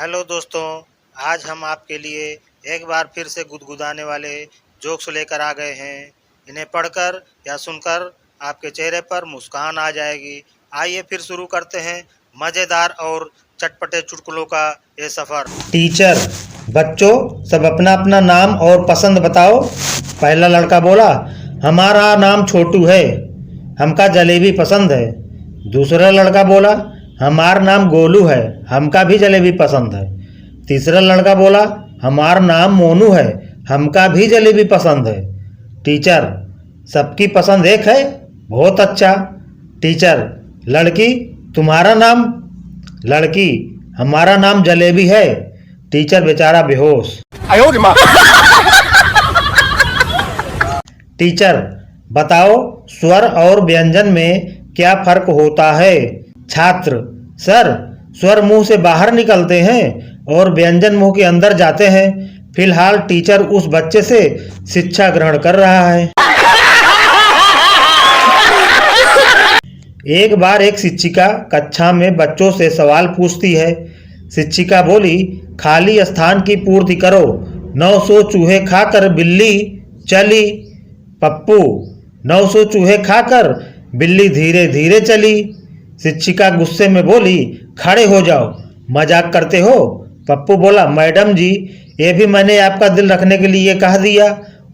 Hello दोस्तों, आज हम आपके लिए एक बार फिर से गुदगुदाने वाले जोक्स लेकर आ गए हैं। इन्हें पढ़कर या सुनकर आपके चेहरे पर मुस्कान आ जाएगी। आइए फिर शुरू करते हैं मज़ेदार और चटपटे चुटकुलों का ये सफ़र। टीचर, बच्चों सब अपना अपना नाम और पसंद बताओ। पहला लड़का बोला, हमारा नाम छोटू है, हमका जलेबी पसंद है। दूसरा लड़का बोला, हमारा नाम गोलू है, हमका भी जलेबी पसंद है। तीसरा लड़का बोला, हमारा नाम मोनू है, हमका भी जलेबी पसंद है। टीचर, सबकी पसंद एक है, बहुत अच्छा। टीचर, लड़की, तुम्हारा नाम? लड़की, हमारा नाम जलेबी है। टीचर बेचारा बेहोश। टीचर, बताओ स्वर और व्यंजन में क्या फर्क होता है? छात्र, सर, स्वर मुंह से बाहर निकलते हैं और व्यंजन मुंह के अंदर जाते हैं। फिलहाल टीचर उस बच्चे से शिक्षा ग्रहण कर रहा है। एक बार एक शिक्षिका कक्षा में बच्चों से सवाल पूछती है। शिक्षिका बोली, खाली स्थान की पूर्ति करो। 900 चूहे खाकर बिल्ली चली। पप्पू, 900 चूहे खाकर बिल्ली धीरे धीरे चली। शिक्षिका गुस्से में बोली, खड़े हो जाओ, मजाक करते हो? पप्पू बोला, मैडम जी, ये भी मैंने आपका दिल रखने के लिए कह दिया,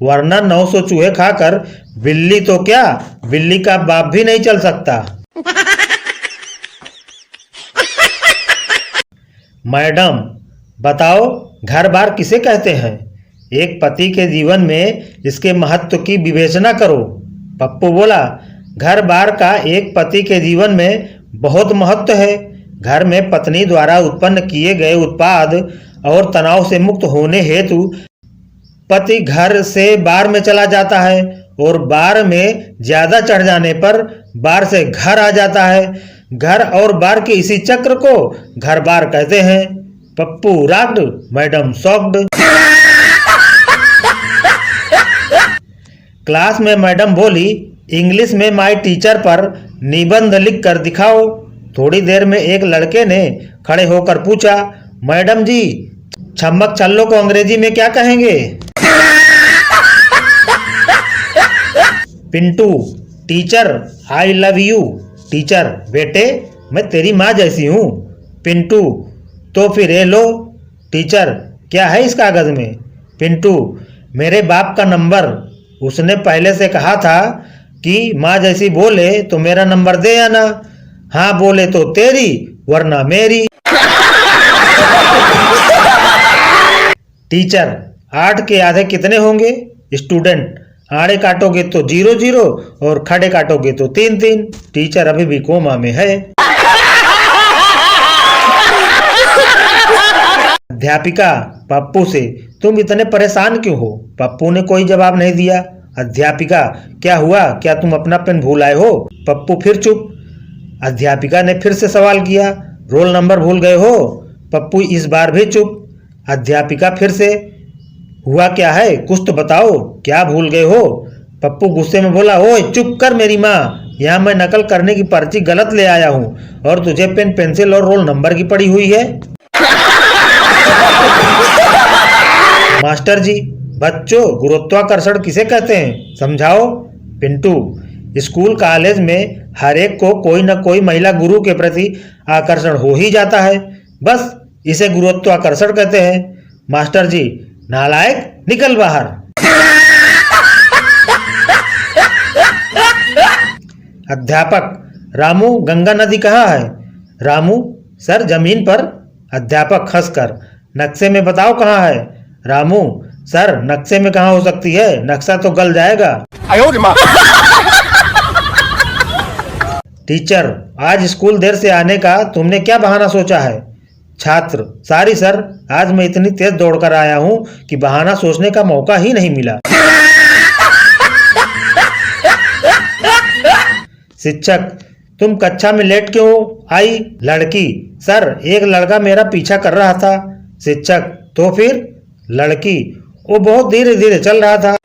वरना 900 चूहे खाकर बिल्ली तो क्या, बिल्ली का बाप भी नहीं चल सकता। मैडम, बताओ घर बार किसे कहते हैं? एक पति के जीवन में इसके महत्व की विवेचना करो। पप्पू बोला, घर बार का एक पति के जीवन में बहुत महत्व है। घर में पत्नी द्वारा उत्पन्न किए गए उत्पाद और तनाव से मुक्त होने हेतु पति घर से बार में चला जाता है और बार में ज्यादा चढ़ जाने पर बार से घर आ जाता है। घर और बार के इसी चक्र को घर बार कहते हैं। Pappu ragged, madam shocked. Class में मैडम बोली, इंग्लिश में माय टीचर पर निबंध लिख कर दिखाओ। थोड़ी देर में एक लड़के ने खड़े होकर पूछा, मैडम जी, छम्मक छल्लो को अंग्रेजी में क्या कहेंगे? Pintu, teacher I love you. Teacher, बेटे मैं तेरी माँ जैसी हूँ। पिंटू, तो फिर ये लो। टीचर, क्या है इस कागज में? पिंटू, मेरे बाप का नंबर, उसने पहले से कहा था कि माँ जैसी बोले तो मेरा नंबर दे आना, हाँ बोले तो तेरी वरना मेरी। टीचर, 8 के आधे कितने होंगे? स्टूडेंट, आड़े काटोगे तो 0 0 और खड़े काटोगे तो 3 3। टीचर अभी भी कोमा में है। अध्यापिका पप्पू से, तुम इतने परेशान क्यों हो? पप्पू ने कोई जवाब नहीं दिया। अध्यापिका, क्या हुआ, क्या तुम अपना पेन भूल आए हो? पप्पू फिर चुप। अध्यापिका ने फिर से सवाल किया, रोल नंबर भूल गए हो? पप्पू इस बार भी चुप। अध्यापिका फिर से, हुआ क्या है, कुछ तो बताओ, क्या भूल गए हो? पप्पू गुस्से में बोला, ओए चुप कर मेरी माँ, यहाँ मैं नकल करने की पर्ची गलत ले आया हूँ और तुझे पेन पेंसिल और रोल नंबर की पड़ी हुई है। मास्टर जी, बच्चों गुरुत्वाकर्षण किसे कहते हैं, समझाओ। पिंटू, स्कूल कॉलेज में हर एक को कोई न कोई महिला गुरु के प्रति आकर्षण हो ही जाता है, बस इसे गुरुत्वाकर्षण कहते हैं। मास्टर जी, नालायक, निकल बाहर। अध्यापक, रामू, गंगा नदी कहाँ है? रामू, सर जमीन पर। अध्यापक हंसकर, नक्शे में बताओ कहाँ है? रामू, सर नक्शे में कहाँ हो सकती है, नक्शा तो गल जाएगा। टीचर, आज स्कूल देर से आने का तुमने क्या बहाना सोचा है? छात्र, सॉरी सर, आज मैं इतनी तेज दौड़कर आया हूँ कि बहाना सोचने का मौका ही नहीं मिला। शिक्षक, तुम कक्षा में लेट क्यों आई? लड़की, सर एक लड़का मेरा पीछा कर रहा था। शिक्षक, तो फिर? लड़की, वो बहुत धीरे धीरे चल रहा था।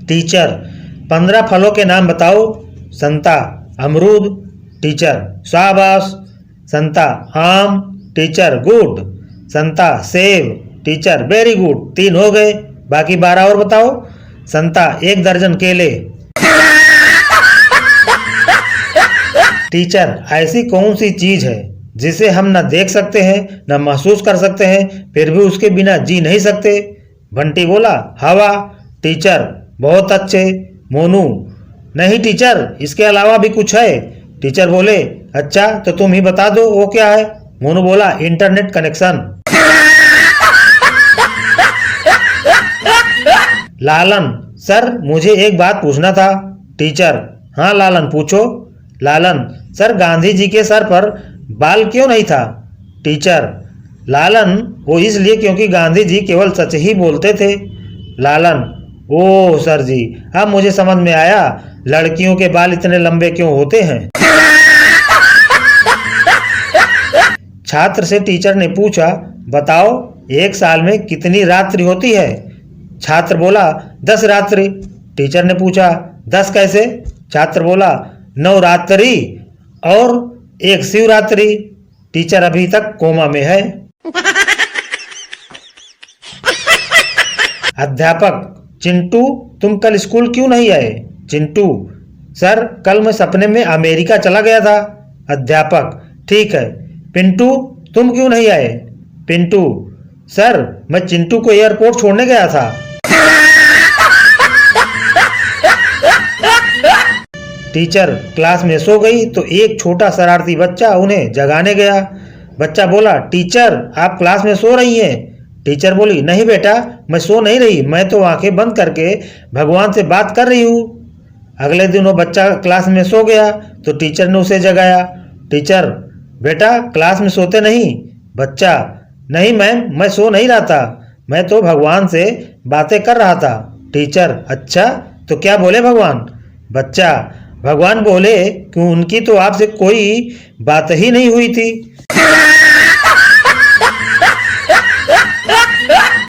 टीचर, 15 फलों के नाम बताओ। संता, अमरूद। टीचर, शाबाश, संता आम, टीचर गुड। संता सेब, टीचर वेरी गुड। 3 हो गए, बाकी 12 और बताओ। संता 1 दर्जन केले। टीचर ऐसी कौन सी चीज है जिसे हम न देख सकते हैं न महसूस कर सकते हैं, फिर भी उसके बिना जी नहीं सकते? बंटी बोला हवा। टीचर बहुत अच्छे। मोनू नहीं टीचर, इसके अलावा भी कुछ है। टीचर बोले अच्छा तो तुम ही बता दो वो क्या है। मोनू बोला इंटरनेट कनेक्शन। लालन सर मुझे एक बात पूछना था। टीचर हाँ लालन पूछो। लालन सर गांधी जी के सर पर बाल क्यों नहीं था? टीचर लालन वो इसलिए क्योंकि गांधी जी केवल सच ही बोलते थे। लालन ओह सर जी, अब मुझे समझ में आया लड़कियों के बाल इतने लंबे क्यों होते हैं। छात्र से टीचर ने पूछा बताओ 1 साल में कितनी रात्रि होती है? छात्र बोला 10 रात्रि। टीचर ने पूछा 10 कैसे? छात्र बोला 9 रात्रि और 1 शिवरात्रि। टीचर अभी तक कोमा में है। अध्यापक चिंटू तुम कल स्कूल क्यों नहीं आए? चिंटू सर कल मैं सपने में अमेरिका चला गया था। अध्यापक ठीक है। पिंटू तुम क्यों नहीं आए? पिंटू सर मैं चिंटू को एयरपोर्ट छोड़ने गया था। टीचर क्लास में सो गई तो एक छोटा शरारती बच्चा उन्हें जगाने गया। बच्चा बोला टीचर आप क्लास में सो रही हैं। टीचर बोली नहीं बेटा मैं सो नहीं रही, मैं तो आंखें बंद करके भगवान से बात कर रही हूँ। अगले दिन वो बच्चा क्लास में सो गया तो टीचर ने उसे जगाया। टीचर बेटा क्लास में सोते नहीं। बच्चा नहीं मैम मैं सो नहीं रहा था, मैं तो भगवान से बातें कर रहा था। टीचर अच्छा तो क्या बोले भगवान? बच्चा भगवान बोले कि उनकी तो आपसे कोई बात ही नहीं हुई थी।